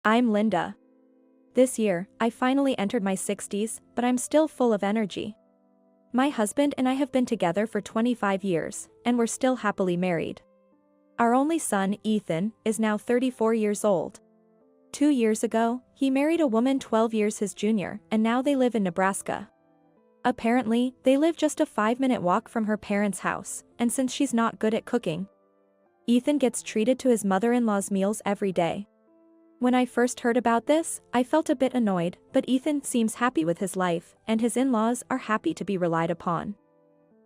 I'm Linda. This year, I finally entered my 60s, but I'm still full of energy. My husband and I have been together for 25 years, and we're still happily married. Our only son, Ethan, is now 34 years old. 2 years ago, he married a woman 12 years his junior, and now they live in Nebraska. Apparently, they live just a 5-minute walk from her parents' house, and since she's not good at cooking, Ethan gets treated to his mother-in-law's meals every day. When I first heard about this, I felt a bit annoyed, but Ethan seems happy with his life, and his in-laws are happy to be relied upon.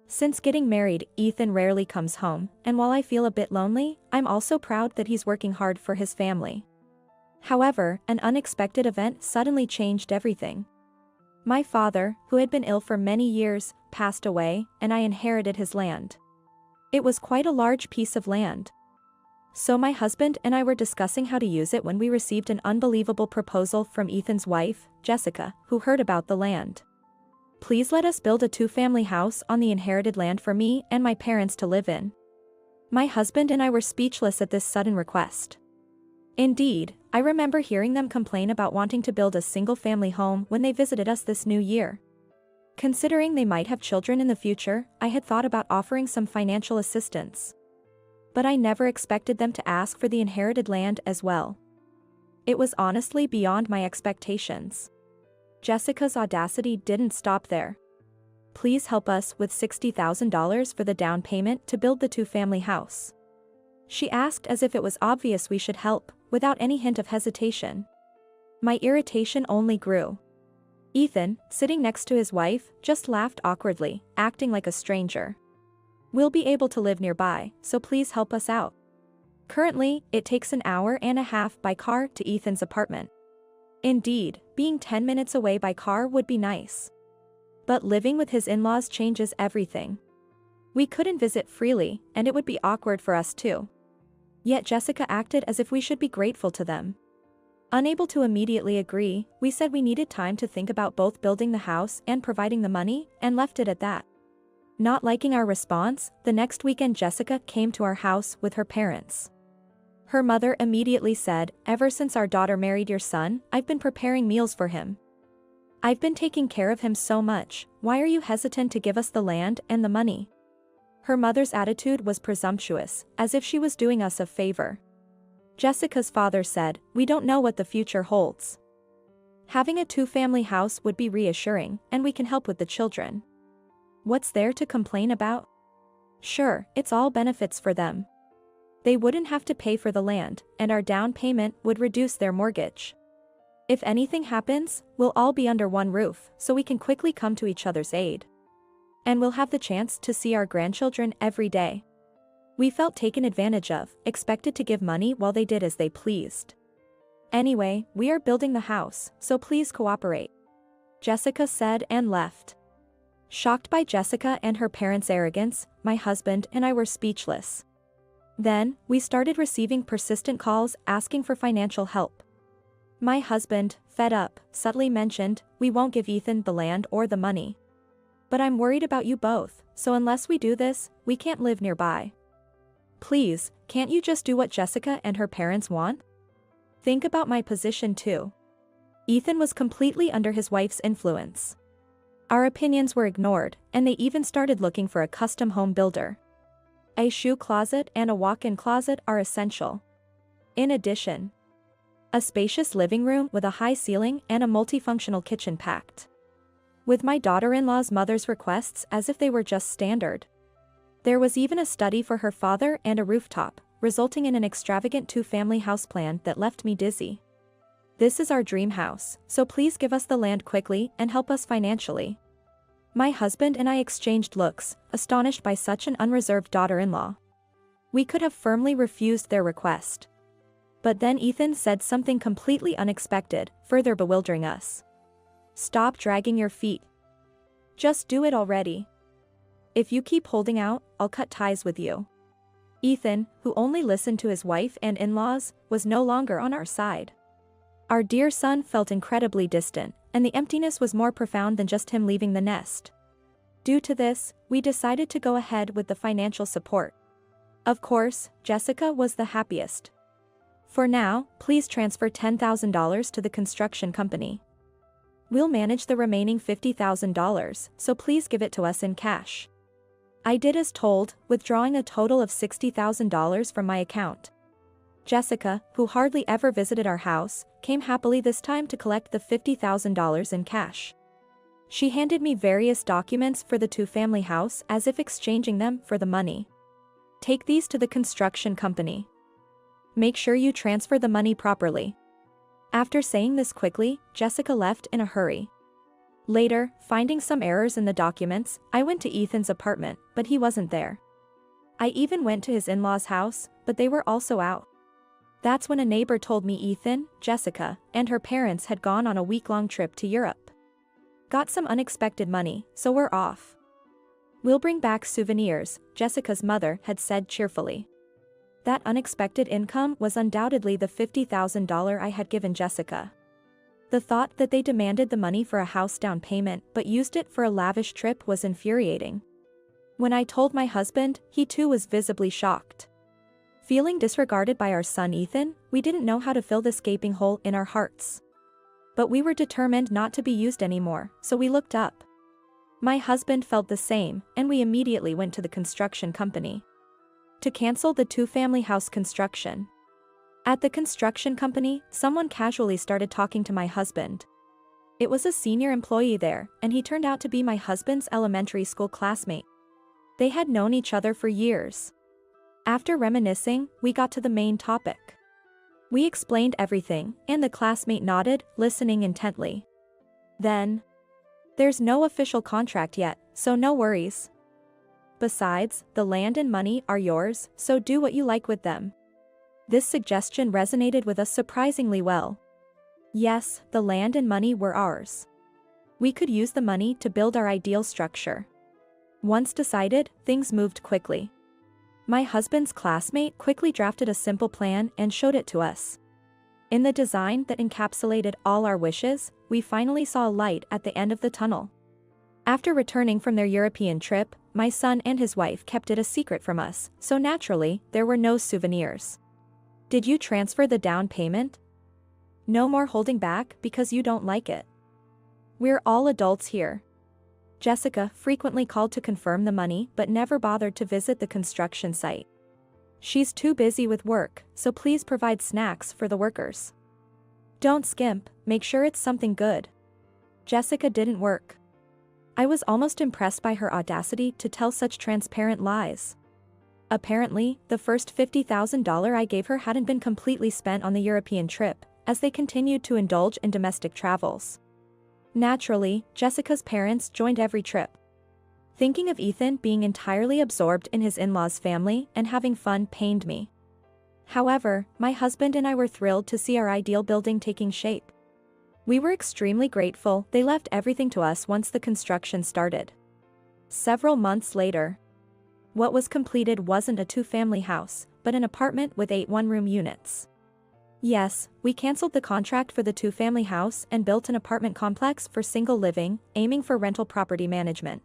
Since getting married, Ethan rarely comes home, and while I feel a bit lonely, I'm also proud that he's working hard for his family. However, an unexpected event suddenly changed everything. My father, who had been ill for many years, passed away, and I inherited his land. It was quite a large piece of land. So my husband and I were discussing how to use it when we received an unbelievable proposal from Ethan's wife, Jessica, who heard about the land. Please let us build a 2-family house on the inherited land for me and my parents to live in. My husband and I were speechless at this sudden request. Indeed, I remember hearing them complain about wanting to build a single-family home when they visited us this new year. Considering they might have children in the future, I had thought about offering some financial assistance. But I never expected them to ask for the inherited land as well. It was honestly beyond my expectations. Jessica's audacity didn't stop there. Please help us with $60,000 for the down payment to build the 2-family house. She asked as if it was obvious we should help, without any hint of hesitation. My irritation only grew. Ethan, sitting next to his wife, just laughed awkwardly, acting like a stranger. We'll be able to live nearby, so please help us out. Currently, it takes an hour and a half by car to Ethan's apartment. Indeed, being 10 minutes away by car would be nice. But living with his in-laws changes everything. We couldn't visit freely, and it would be awkward for us too. Yet Jessica acted as if we should be grateful to them. Unable to immediately agree, we said we needed time to think about both building the house and providing the money, and left it at that. Not liking our response, the next weekend Jessica came to our house with her parents. Her mother immediately said, "Ever since our daughter married your son, I've been preparing meals for him. I've been taking care of him so much, why are you hesitant to give us the land and the money?" Her mother's attitude was presumptuous, as if she was doing us a favor. Jessica's father said, "We don't know what the future holds. Having a 2-family house would be reassuring, and we can help with the children. What's there to complain about? Sure, it's all benefits for them. They wouldn't have to pay for the land, and our down payment would reduce their mortgage. If anything happens, we'll all be under one roof, so we can quickly come to each other's aid. And we'll have the chance to see our grandchildren every day." We felt taken advantage of, expected to give money while they did as they pleased. "Anyway, we are building the house, so please cooperate," Jessica said and left. Shocked by Jessica and her parents' arrogance, my husband and I were speechless. Then, we started receiving persistent calls asking for financial help. My husband, fed up, subtly mentioned, "We won't give Ethan the land or the money. But I'm worried about you both, so unless we do this, we can't live nearby. Please, can't you just do what Jessica and her parents want? Think about my position too." Ethan was completely under his wife's influence. Our opinions were ignored, and they even started looking for a custom home builder. A shoe closet and a walk-in closet are essential. In addition, a spacious living room with a high ceiling and a multifunctional kitchen packed with my daughter-in-law's mother's requests as if they were just standard. There was even a study for her father and a rooftop, resulting in an extravagant 2-family house plan that left me dizzy. This is our dream house, so please give us the land quickly and help us financially. My husband and I exchanged looks, astonished by such an unreserved daughter-in-law. We could have firmly refused their request. But then Ethan said something completely unexpected, further bewildering us. "Stop dragging your feet. Just do it already. If you keep holding out, I'll cut ties with you." Ethan, who only listened to his wife and in-laws, was no longer on our side. Our dear son felt incredibly distant, and the emptiness was more profound than just him leaving the nest. Due to this, we decided to go ahead with the financial support. Of course, Jessica was the happiest. For now, please transfer $10,000 to the construction company. We'll manage the remaining $50,000, so please give it to us in cash. I did as told, withdrawing a total of $60,000 from my account. Jessica, who hardly ever visited our house, came happily this time to collect the $50,000 in cash. She handed me various documents for the two-family house as if exchanging them for the money. Take these to the construction company. Make sure you transfer the money properly. After saying this quickly, Jessica left in a hurry. Later, finding some errors in the documents, I went to Ethan's apartment, but he wasn't there. I even went to his in-laws' house, but they were also out. That's when a neighbor told me Ethan, Jessica, and her parents had gone on a week-long trip to Europe. Got some unexpected money, so we're off. We'll bring back souvenirs, Jessica's mother had said cheerfully. That unexpected income was undoubtedly the $50,000 I had given Jessica. The thought that they demanded the money for a house down payment but used it for a lavish trip was infuriating. When I told my husband, he too was visibly shocked. Feeling disregarded by our son Ethan, we didn't know how to fill this gaping hole in our hearts. But we were determined not to be used anymore, so we looked up. My husband felt the same, and we immediately went to the construction company to cancel the two-family house construction. At the construction company, someone casually started talking to my husband. It was a senior employee there, and he turned out to be my husband's elementary school classmate. They had known each other for years. After reminiscing, we got to the main topic. We explained everything, and the classmate nodded, listening intently. Then, there's no official contract yet, so no worries. Besides, the land and money are yours, so do what you like with them. This suggestion resonated with us surprisingly well. Yes, the land and money were ours. We could use the money to build our ideal structure. Once decided, things moved quickly. My husband's classmate quickly drafted a simple plan and showed it to us. In the design that encapsulated all our wishes, we finally saw a light at the end of the tunnel. After returning from their European trip, my son and his wife kept it a secret from us, so naturally, there were no souvenirs. Did you transfer the down payment? No more holding back because you don't like it. We're all adults here. Jessica frequently called to confirm the money but never bothered to visit the construction site. She's too busy with work, so please provide snacks for the workers. Don't skimp, make sure it's something good. Jessica didn't work. I was almost impressed by her audacity to tell such transparent lies. Apparently, the first $50,000 I gave her hadn't been completely spent on the European trip, as they continued to indulge in domestic travels. Naturally, Jessica's parents joined every trip. Thinking of Ethan being entirely absorbed in his in-laws' family and having fun pained me. However, my husband and I were thrilled to see our ideal building taking shape. We were extremely grateful they left everything to us once the construction started. Several months later, what was completed wasn't a two-family house, but an apartment with 8 one-room units. Yes, we canceled the contract for the two-family house and built an apartment complex for single living, aiming for rental property management.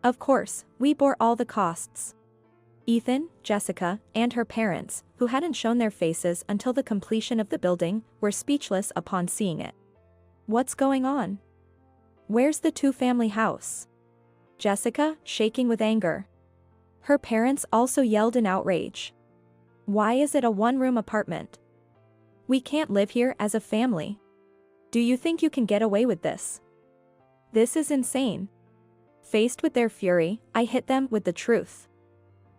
Of course, we bore all the costs. Ethan, Jessica, and her parents, who hadn't shown their faces until the completion of the building, were speechless upon seeing it. What's going on? Where's the two-family house? Jessica, shaking with anger. Her parents also yelled in outrage. Why is it a one-room apartment? We can't live here as a family. Do you think you can get away with this? This is insane. Faced with their fury, I hit them with the truth.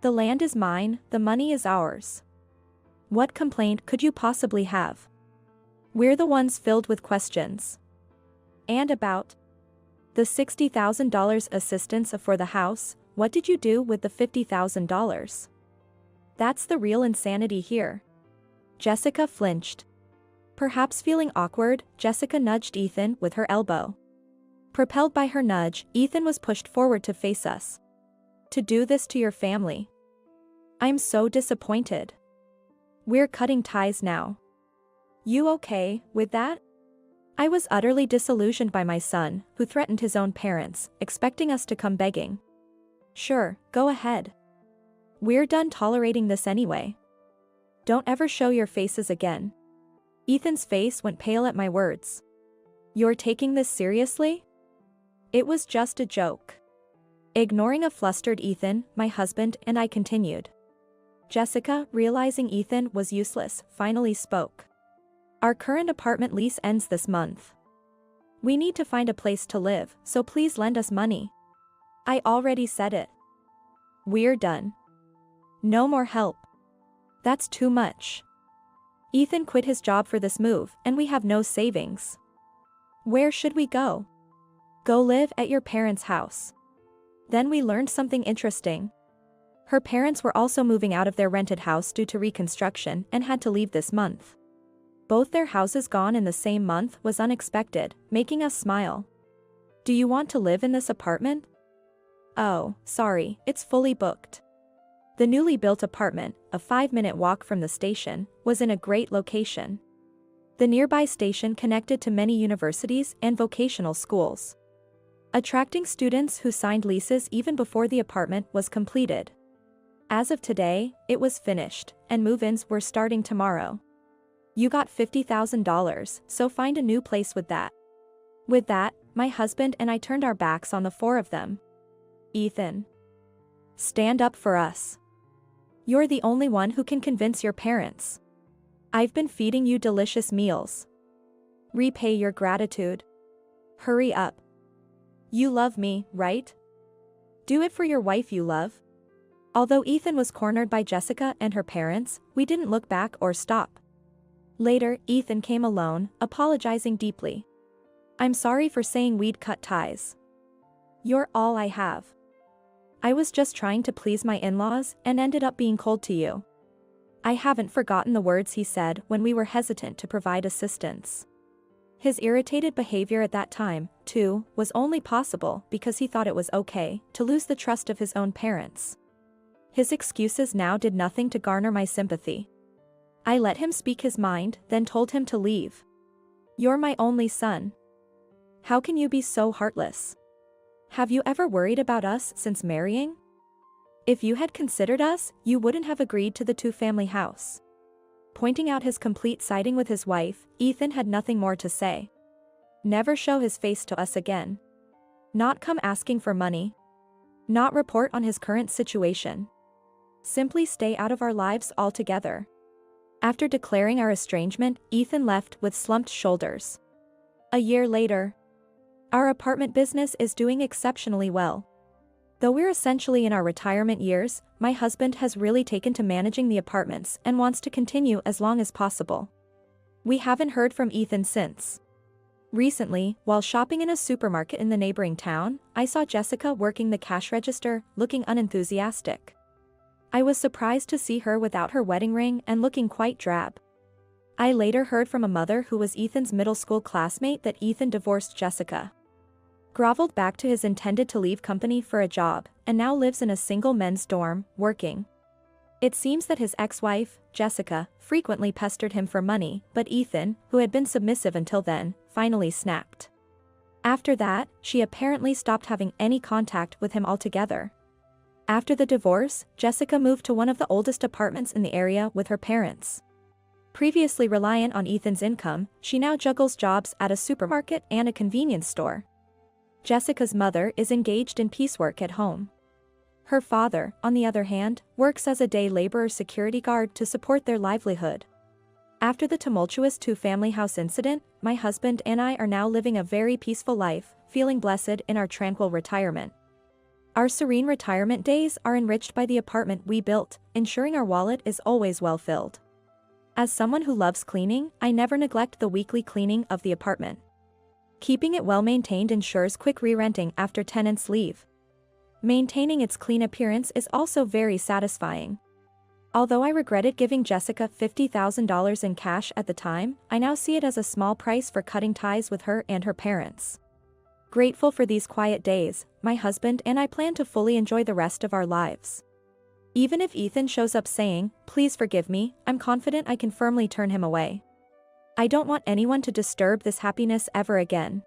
The land is mine, the money is ours. What complaint could you possibly have? We're the ones filled with questions. And about the $60,000 assistance for the house, what did you do with the $50,000? That's the real insanity here. Jessica flinched. Perhaps feeling awkward, Jessica nudged Ethan with her elbow. Propelled by her nudge, Ethan was pushed forward to face us. To do this to your family. I'm so disappointed. We're cutting ties now. You okay with that? I was utterly disillusioned by my son, who threatened his own parents, expecting us to come begging. Sure, go ahead. We're done tolerating this anyway. Don't ever show your faces again. Ethan's face went pale at my words. You're taking this seriously? It was just a joke. Ignoring a flustered Ethan, my husband and I continued. Jessica, realizing Ethan was useless, finally spoke. Our current apartment lease ends this month. We need to find a place to live, so please lend us money. I already said it. We're done. No more help. That's too much. Ethan quit his job for this move, and we have no savings. Where should we go? Go live at your parents' house. Then we learned something interesting. Her parents were also moving out of their rented house due to reconstruction and had to leave this month. Both their houses gone in the same month was unexpected, making us smile. Do you want to live in this apartment? Oh, sorry, it's fully booked. The newly built apartment, a 5-minute walk from the station, was in a great location. The nearby station connected to many universities and vocational schools, attracting students who signed leases even before the apartment was completed. As of today, it was finished, and move-ins were starting tomorrow. You got $50,000, so find a new place with that. With that, my husband and I turned our backs on the four of them. Ethan. Stand up for us. You're the only one who can convince your parents. I've been feeding you delicious meals. Repay your gratitude. Hurry up. You love me, right? Do it for your wife you love. Although Ethan was cornered by Jessica and her parents, we didn't look back or stop. Later, Ethan came alone, apologizing deeply. I'm sorry for saying we'd cut ties. You're all I have. I was just trying to please my in-laws and ended up being cold to you. I haven't forgotten the words he said when we were hesitant to provide assistance. His irritated behavior at that time, too, was only possible because he thought it was okay to lose the trust of his own parents. His excuses now did nothing to garner my sympathy. I let him speak his mind, then told him to leave. You're my only son. How can you be so heartless? Have you ever worried about us since marrying? If you had considered us, you wouldn't have agreed to the two-family house. Pointing out his complete siding with his wife, Ethan had nothing more to say. Never show his face to us again. Not come asking for money. Not report on his current situation. Simply stay out of our lives altogether. After declaring our estrangement, Ethan left with slumped shoulders. A year later. Our apartment business is doing exceptionally well. Though we're essentially in our retirement years, my husband has really taken to managing the apartments and wants to continue as long as possible. We haven't heard from Ethan since. Recently, while shopping in a supermarket in the neighboring town, I saw Jessica working the cash register, looking unenthusiastic. I was surprised to see her without her wedding ring and looking quite drab. I later heard from a mother who was Ethan's middle school classmate that Ethan divorced Jessica, groveled back to his intended-to-leave company for a job, and now lives in a single men's dorm, working. It seems that his ex-wife, Jessica, frequently pestered him for money, but Ethan, who had been submissive until then, finally snapped. After that, she apparently stopped having any contact with him altogether. After the divorce, Jessica moved to one of the oldest apartments in the area with her parents. Previously reliant on Ethan's income, she now juggles jobs at a supermarket and a convenience store. Jessica's mother is engaged in piecework at home. Her father, on the other hand, works as a day laborer security guard to support their livelihood. After the tumultuous two-family house incident, my husband and I are now living a very peaceful life, feeling blessed in our tranquil retirement. Our serene retirement days are enriched by the apartment we built, ensuring our wallet is always well filled. As someone who loves cleaning, I never neglect the weekly cleaning of the apartment. Keeping it well maintained ensures quick re-renting after tenants leave. Maintaining its clean appearance is also very satisfying. Although I regretted giving Jessica $50,000 in cash at the time, I now see it as a small price for cutting ties with her and her parents. Grateful for these quiet days, my husband and I plan to fully enjoy the rest of our lives. Even if Ethan shows up saying, "Please forgive me," I'm confident I can firmly turn him away. I don't want anyone to disturb this happiness ever again.